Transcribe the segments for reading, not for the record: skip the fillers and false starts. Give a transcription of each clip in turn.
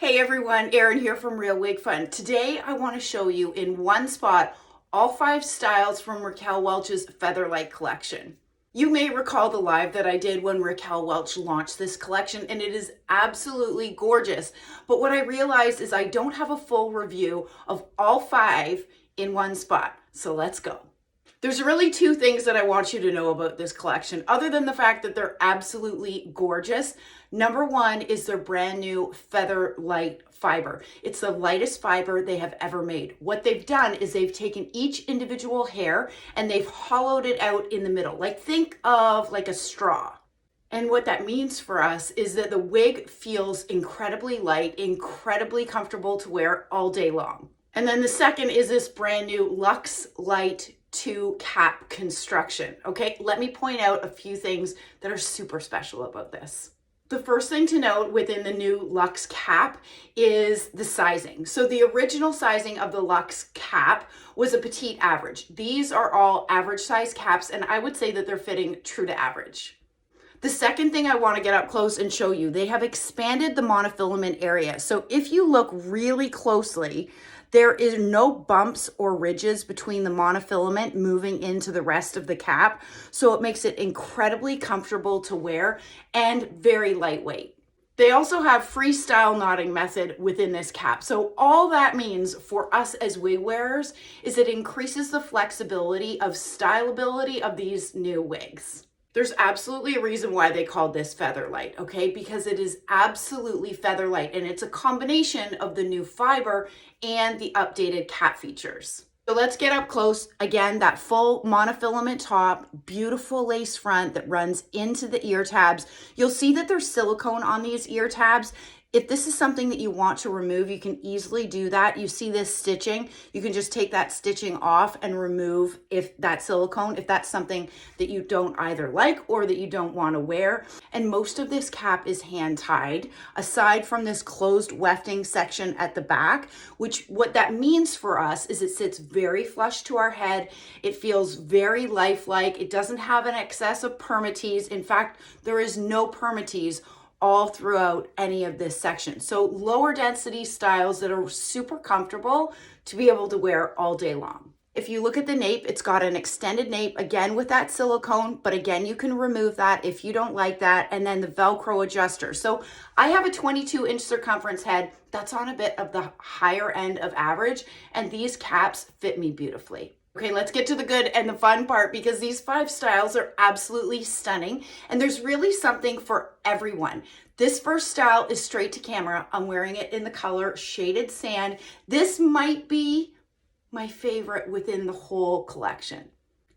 Hey everyone, Erin here from Real Wig Fun. Today I want to show you in one spot all 5 styles from Raquel Welch's Featherlite collection. You may recall the live that I did when Raquel Welch launched this collection, and it is absolutely gorgeous. But what I realized is I don't have a full review of all 5 in one spot. So let's go. There's really 2 things that I want you to know about this collection, other than the fact that they're absolutely gorgeous. Number 1 is their brand new Featherlite fiber. It's the lightest fiber they have ever made. What they've done is they've taken each individual hair and they've hollowed it out in the middle. Like, think of like a straw. And what that means for us is that the wig feels incredibly light, incredibly comfortable to wear all day long. And then the second is this brand new Luxe Light 2 cap construction. Okay, let me point out a few things that are super special about this. The first thing to note within the new Luxe cap is the sizing. So the original sizing of the Luxe cap was a petite average. These are all average size caps, and I would say that they're fitting true to average. The second thing I want to get up close and show you, they have expanded the monofilament area. So if you look really closely, there is no bumps or ridges between the monofilament moving into the rest of the cap. So it makes it incredibly comfortable to wear and very lightweight. They also have freestyle knotting method within this cap. So all that means for us as wig wearers is it increases the flexibility of stylability of these new wigs. There's absolutely a reason why they called this Featherlite, okay? Because it is absolutely Featherlite, and it's a combination of the new fiber and the updated cap features. So let's get up close. Again, that full monofilament top, beautiful lace front that runs into the ear tabs. You'll see that there's silicone on these ear tabs. If this is something that you want to remove, you can easily do that. You see this stitching, you can just take that stitching off and remove if that silicone, if that's something that you don't either like or that you don't want to wear. And most of this cap is hand tied, aside from this closed wefting section at the back, which what that means for us is it sits very flush to our head. It feels very lifelike. It doesn't have an excess of permatease. In fact, there is no permatease all throughout any of this section. So lower density styles that are super comfortable to be able to wear all day long. If you look at the nape, it's got an extended nape, again with that silicone, but again, you can remove that if you don't like that. And then the Velcro adjuster. So I have a 22-inch circumference head. That's on a bit of the higher end of average, and these caps fit me beautifully. Okay, let's get to the good and the fun part, because these 5 styles are absolutely stunning and there's really something for everyone. This first style is straight to camera. I'm wearing it in the color Shaded Sand. This might be my favorite within the whole collection.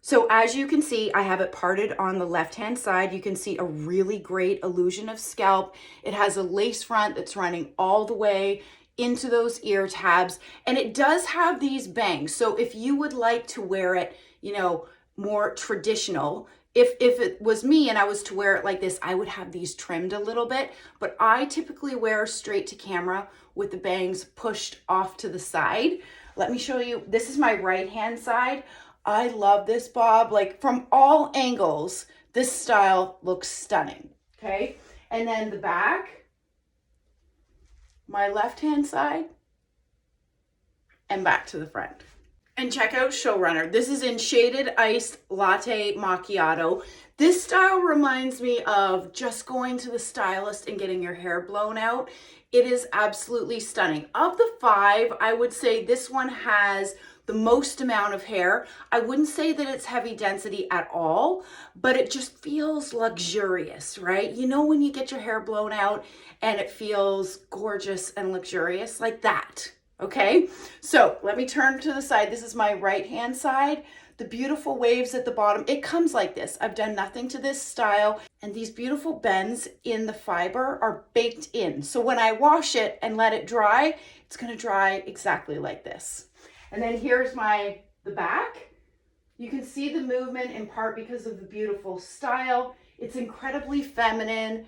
So as you can see, I have it parted on the left-hand side. You can see a really great illusion of scalp. It has a lace front that's running all the way into those ear tabs, and it does have these bangs. So if you would like to wear it, you know, more traditional, if it was me and I was to wear it like this, I would have these trimmed a little bit, but I typically wear straight to camera with the bangs pushed off to the side. Let me show you. This is my right hand side. I love this bob. Like, from all angles, this style looks stunning. Okay, and then the back, my left-hand side, and back to the front. And check out Showrunner. This is in Shaded Iced Latte Macchiato. This style reminds me of just going to the stylist and getting your hair blown out. It is absolutely stunning. Of the 5, I would say this one has the most amount of hair. I wouldn't say that it's heavy density at all, but it just feels luxurious, right? You know, when you get your hair blown out and it feels gorgeous and luxurious like that, okay? So let me turn to the side. This is my right-hand side. The beautiful waves at the bottom, it comes like this. I've done nothing to this style, and these beautiful bends in the fiber are baked in. So when I wash it and let it dry, it's gonna dry exactly like this. And then here's the back. You can see the movement in part because of the beautiful style. It's incredibly feminine,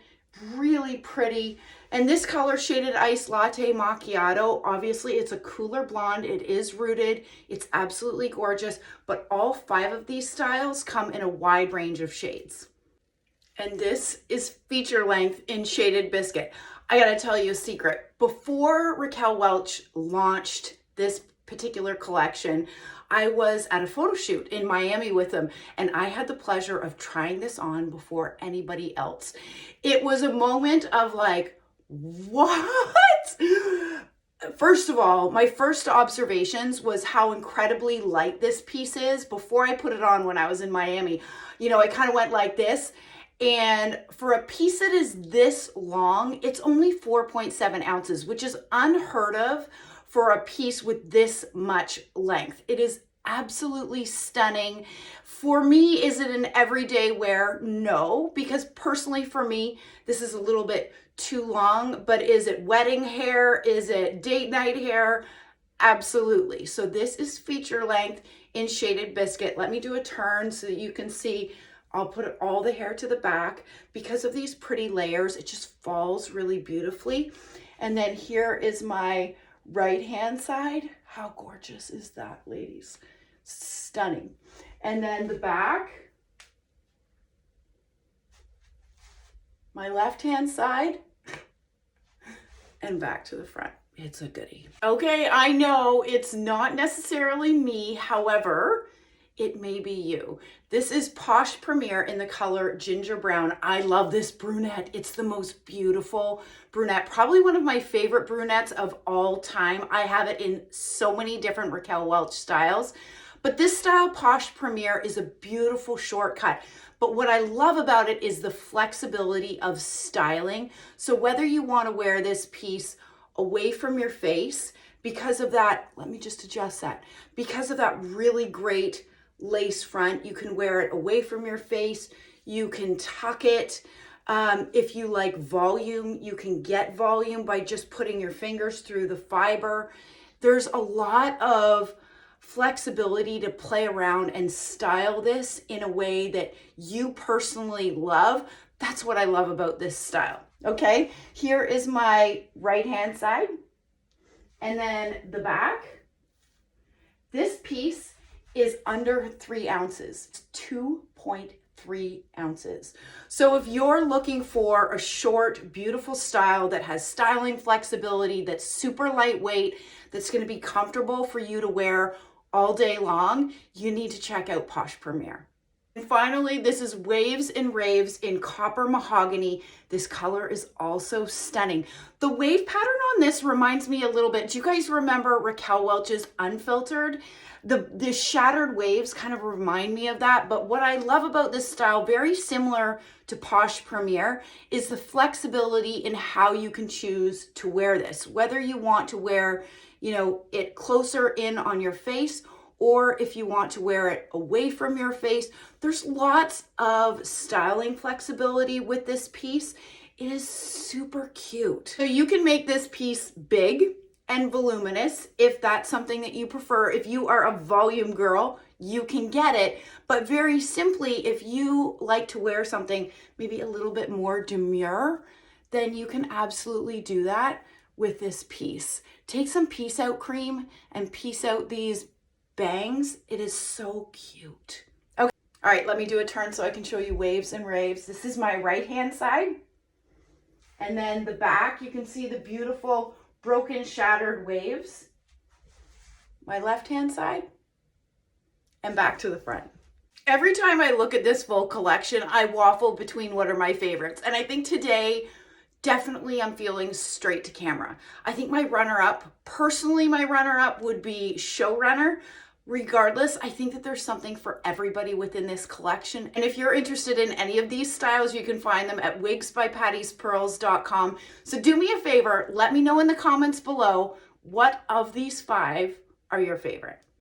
really pretty. And this color, Shaded Iced Latte Macchiato, obviously it's a cooler blonde. It is rooted. It's absolutely gorgeous. But all 5 of these styles come in a wide range of shades. And this is feature length in Shaded Biscuit. I gotta tell you a secret. Before Raquel Welch launched this particular collection, I was at a photo shoot in Miami with them, and I had the pleasure of trying this on before anybody else. It was a moment of like, what? First of all, my first observations was how incredibly light this piece is. Before I put it on when I was in Miami, you know, I kind of went like this. And for a piece that is this long, it's only 4.7 ounces, which is unheard of for a piece with this much length. It is absolutely stunning. For me, is it an everyday wear? No, because personally for me, this is a little bit too long, but is it wedding hair? Is it date night hair? Absolutely. So this is feature length in Shaded Biscuit. Let me do a turn so that you can see. I'll put all the hair to the back. Because of these pretty layers, it just falls really beautifully. And then here is my right hand side. How gorgeous is that, ladies? Stunning. And then the back, my left hand side, and back to the front. It's a goodie. Okay, I know it's not necessarily me, however, it may be you. This is Posh Premier in the color Ginger Brown. I love this brunette. It's the most beautiful brunette. Probably one of my favorite brunettes of all time. I have it in so many different Raquel Welch styles. But this style, Posh Premier, is a beautiful shortcut. But what I love about it is the flexibility of styling. So whether you want to wear this piece away from your face, because of that, let me just adjust that. Because of that really great lace front, you can wear it away from your face. You can tuck it. If you like volume, you can get volume by just putting your fingers through the fiber. There's a lot of flexibility to play around and style this in a way that you personally love. That's what I love about this style. Okay, here is my right hand side, and then the back. This piece is under 3 ounces. It's 2.3 ounces. So if you're looking for a short, beautiful style that has styling flexibility, that's super lightweight, that's going to be comfortable for you to wear all day long, you need to check out Posh Premier. And finally, this is Waves and Raves in Copper Mahogany. This color is also stunning. The wave pattern on this reminds me a little bit. Do you guys remember Raquel Welch's Unfiltered? The shattered waves kind of remind me of that. But what I love about this style, very similar to Posh Premier, is the flexibility in how you can choose to wear this. Whether you want to wear, you know, it closer in on your face, or if you want to wear it away from your face. There's lots of styling flexibility with this piece. It is super cute. So you can make this piece big and voluminous if that's something that you prefer. If you are a volume girl, you can get it. But very simply, if you like to wear something maybe a little bit more demure, then you can absolutely do that with this piece. Take some piece out cream and piece out these bangs. It is so cute. Okay, all right, let me do a turn so I can show you Waves and Raves. This is my right hand side, and then the back, you can see the beautiful broken shattered waves. My left hand side, and back to the front. Every time I look at this full collection, I waffle between what are my favorites, and I think today definitely I'm feeling straight to camera. I think my runner-up, personally my runner-up would be Showrunner. Regardless, I think that there's something for everybody within this collection. And if you're interested in any of these styles, you can find them at wigsbypattispearls.com. So do me a favor, let me know in the comments below, what of these 5 are your favorite?